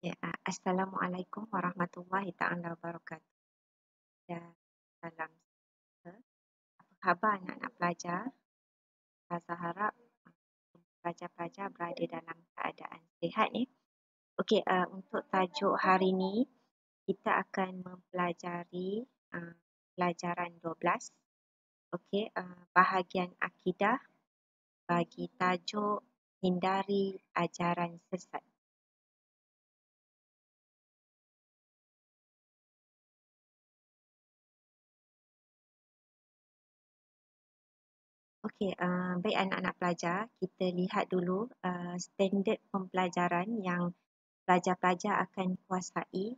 Ya, Assalamualaikum warahmatullahi taala wabarakatuh. Dan salam sejahtera. Apa khabar anak-anak pelajar? Saya harap pelajar-pelajar berada dalam keadaan sihat ni. Okey, untuk tajuk hari ni kita akan mempelajari pelajaran 12. Okey, bahagian akidah bagi tajuk hindari ajaran sesat. Okey, baik anak-anak pelajar, kita lihat dulu standard pembelajaran yang pelajar-pelajar akan kuasai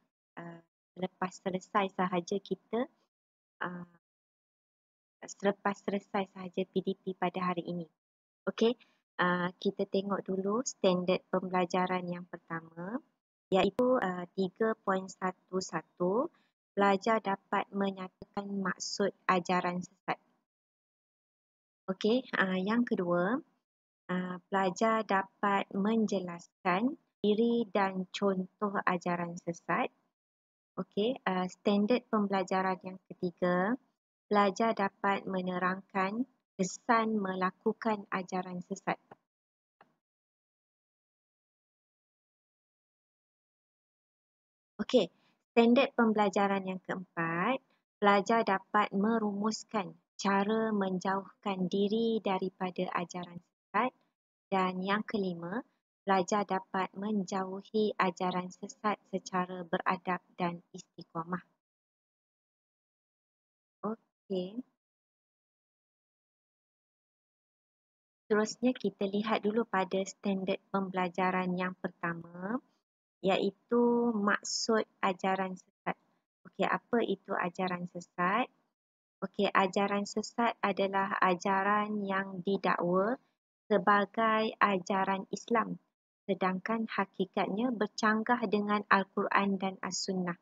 selepas selesai sahaja kita uh, selepas selesai sahaja PDP pada hari ini. Okey, kita tengok dulu standard pembelajaran yang pertama iaitu 3.11 pelajar dapat menyatakan maksud ajaran sesat. Okey, yang kedua, pelajar dapat menjelaskan diri dan contoh ajaran sesat. Okey, standard pembelajaran yang ketiga, pelajar dapat menerangkan kesan melakukan ajaran sesat. Okey, standard pembelajaran yang keempat, pelajar dapat merumuskan cara menjauhkan diri daripada ajaran sesat. Dan yang kelima, pelajar dapat menjauhi ajaran sesat secara beradab dan istiqamah. Okey. Seterusnya kita lihat dulu pada standard pembelajaran yang pertama iaitu maksud ajaran sesat. Okey, apa itu ajaran sesat? Okey, ajaran sesat adalah ajaran yang didakwa sebagai ajaran Islam, sedangkan hakikatnya bercanggah dengan Al-Quran dan As-Sunnah.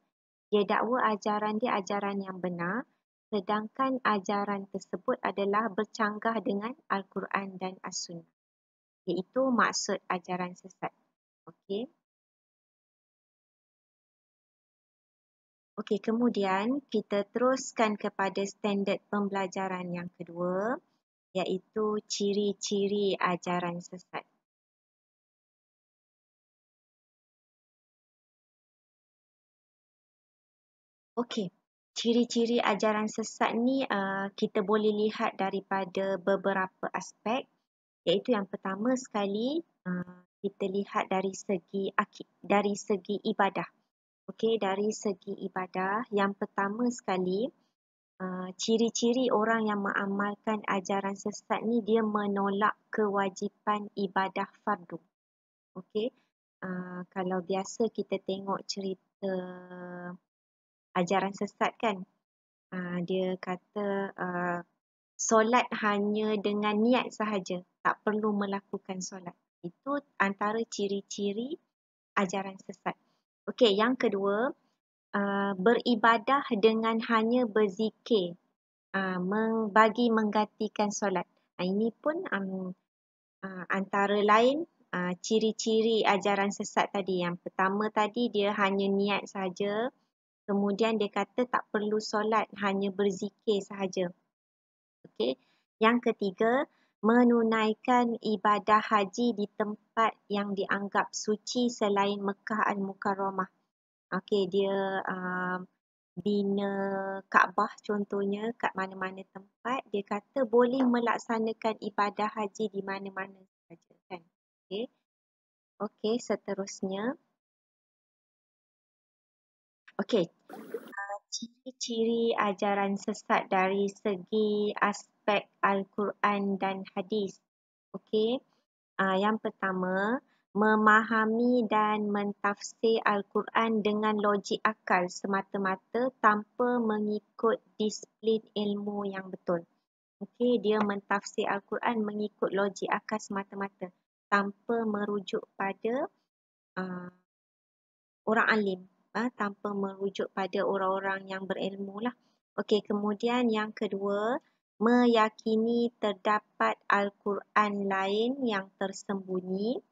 Dia dakwa ajaran dia ajaran yang benar, sedangkan ajaran tersebut adalah bercanggah dengan Al-Quran dan As-Sunnah. Iaitu maksud ajaran sesat. Okey. Okey, kemudian kita teruskan kepada standard pembelajaran yang kedua iaitu ciri-ciri ajaran sesat. Okey, ciri-ciri ajaran sesat ni kita boleh lihat daripada beberapa aspek iaitu yang pertama sekali kita lihat dari segi ibadah. Okey, dari segi ibadah yang pertama sekali ciri-ciri orang yang mengamalkan ajaran sesat ni dia menolak kewajipan ibadah fardu. Okey, kalau biasa kita tengok cerita ajaran sesat kan, dia kata solat hanya dengan niat sahaja, tak perlu melakukan solat. Itu antara ciri-ciri ajaran sesat. Okey, yang kedua, beribadah dengan hanya berzikir bagi menggantikan solat. Ini pun antara lain ciri-ciri ajaran sesat tadi. Yang pertama tadi dia hanya niat saja. Kemudian dia kata tak perlu solat, hanya berzikir sahaja. Okey. Yang ketiga, menunaikan ibadah haji di tempat yang dianggap suci selain Mekah Al-Mukarramah. Okey, dia bina Kaabah contohnya kat mana-mana tempat, dia kata boleh melaksanakan ibadah haji di mana-mana saja kan. Okey. Okey, seterusnya. Okey. Ciri-ciri ajaran sesat dari segi aspek Al-Quran dan hadis. Okey. Yang pertama, memahami dan mentafsir Al-Quran dengan logik akal semata-mata tanpa mengikut disiplin ilmu yang betul. Okey, dia mentafsir Al-Quran mengikut logik akal semata-mata tanpa merujuk pada orang alim, tanpa merujuk pada orang-orang yang berilmu lah. Okey, kemudian yang kedua, meyakini terdapat Al-Quran lain yang tersembunyi.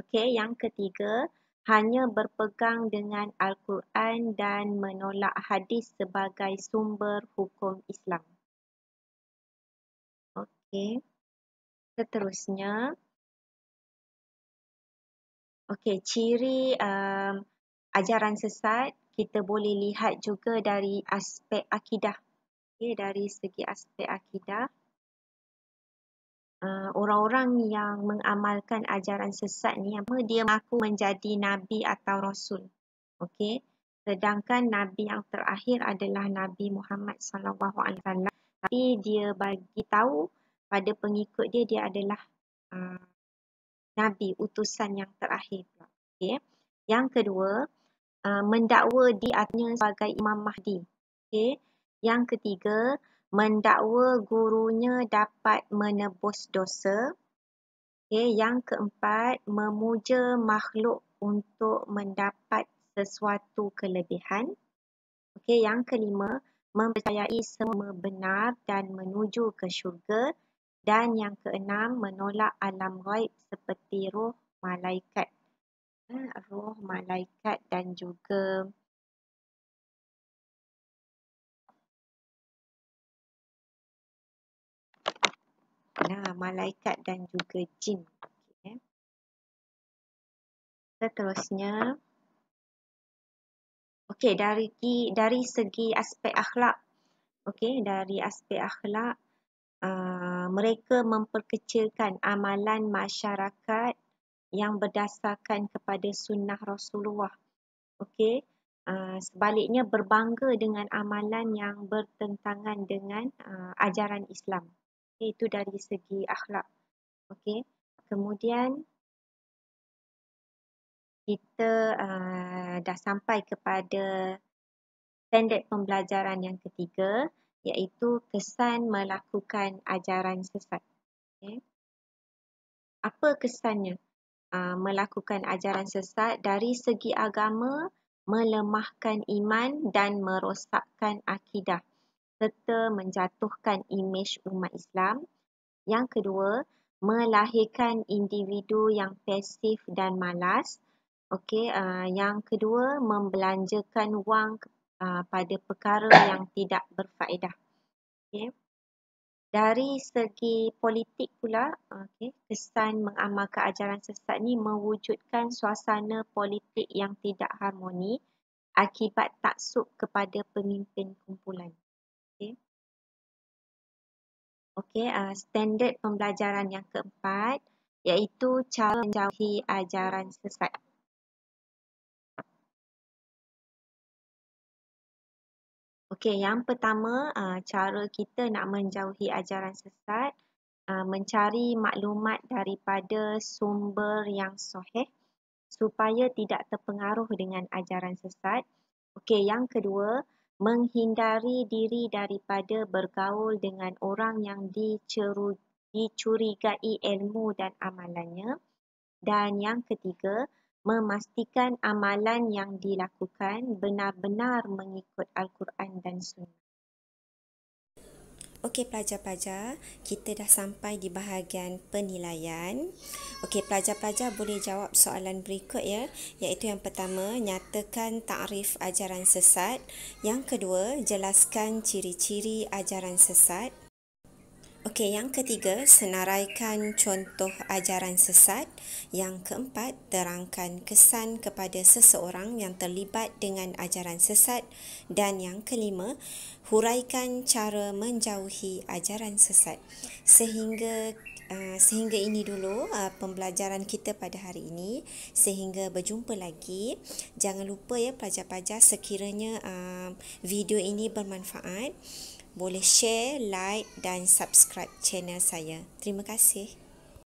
Okey, yang ketiga, hanya berpegang dengan Al-Quran dan menolak hadis sebagai sumber hukum Islam. Okey. Seterusnya, ciri ajaran sesat kita boleh lihat juga dari aspek akidah. Dari segi aspek akidah, orang-orang yang mengamalkan ajaran sesat ni, dia mengaku menjadi Nabi atau Rasul. Sedangkan Nabi yang terakhir adalah Nabi Muhammad SAW. Tapi dia bagi tahu pada pengikut dia adalah Nabi, utusan yang terakhir. Yang kedua, mendakwa dirinya sebagai Imam Mahdi. Yang ketiga, mendakwa gurunya dapat menebus dosa. Yang keempat, memuja makhluk untuk mendapat sesuatu kelebihan. Yang kelima, mempercayai semua benar dan menuju ke syurga. Dan yang keenam, menolak alam ghaib seperti roh, malaikat. Dan juga malaikat dan juga jin. Seterusnya, dari segi aspek akhlak. Dari aspek akhlak, mereka memperkecilkan amalan masyarakat yang berdasarkan kepada sunnah Rasulullah. Sebaliknya berbangga dengan amalan yang bertentangan dengan ajaran Islam. Itu dari segi akhlak. Kemudian kita dah sampai kepada standard pembelajaran yang ketiga, iaitu kesan melakukan ajaran sesat. Apa kesannya? Melakukan ajaran sesat dari segi agama, melemahkan iman dan merosakkan akidah serta menjatuhkan imej umat Islam. Yang kedua, melahirkan individu yang pasif dan malas. Yang kedua, membelanjakan wang pada perkara yang tidak berfaedah. Dari segi politik pula, kesan mengamalkan ajaran sesat ni mewujudkan suasana politik yang tidak harmoni akibat taksub kepada pemimpin kumpulan. Standard pembelajaran yang keempat, iaitu cara menjauhi ajaran sesat. Yang pertama, cara kita nak menjauhi ajaran sesat, mencari maklumat daripada sumber yang sahih supaya tidak terpengaruh dengan ajaran sesat. Yang kedua, menghindari diri daripada bergaul dengan orang yang dicurigai ilmu dan amalannya. Dan yang ketiga, memastikan amalan yang dilakukan benar-benar mengikut Al-Quran dan Sunnah. Pelajar-pelajar, kita dah sampai di bahagian penilaian. Pelajar-pelajar boleh jawab soalan berikut ya, iaitu yang pertama, nyatakan takrif ajaran sesat. Yang kedua, jelaskan ciri-ciri ajaran sesat. Yang ketiga, senaraikan contoh ajaran sesat. Yang keempat, terangkan kesan kepada seseorang yang terlibat dengan ajaran sesat. Dan yang kelima, huraikan cara menjauhi ajaran sesat. Sehingga ini dulu pembelajaran kita pada hari ini. Sehingga berjumpa lagi. Jangan lupa ya pelajar-pelajar, sekiranya video ini bermanfaat, boleh share, like dan subscribe channel saya. Terima kasih.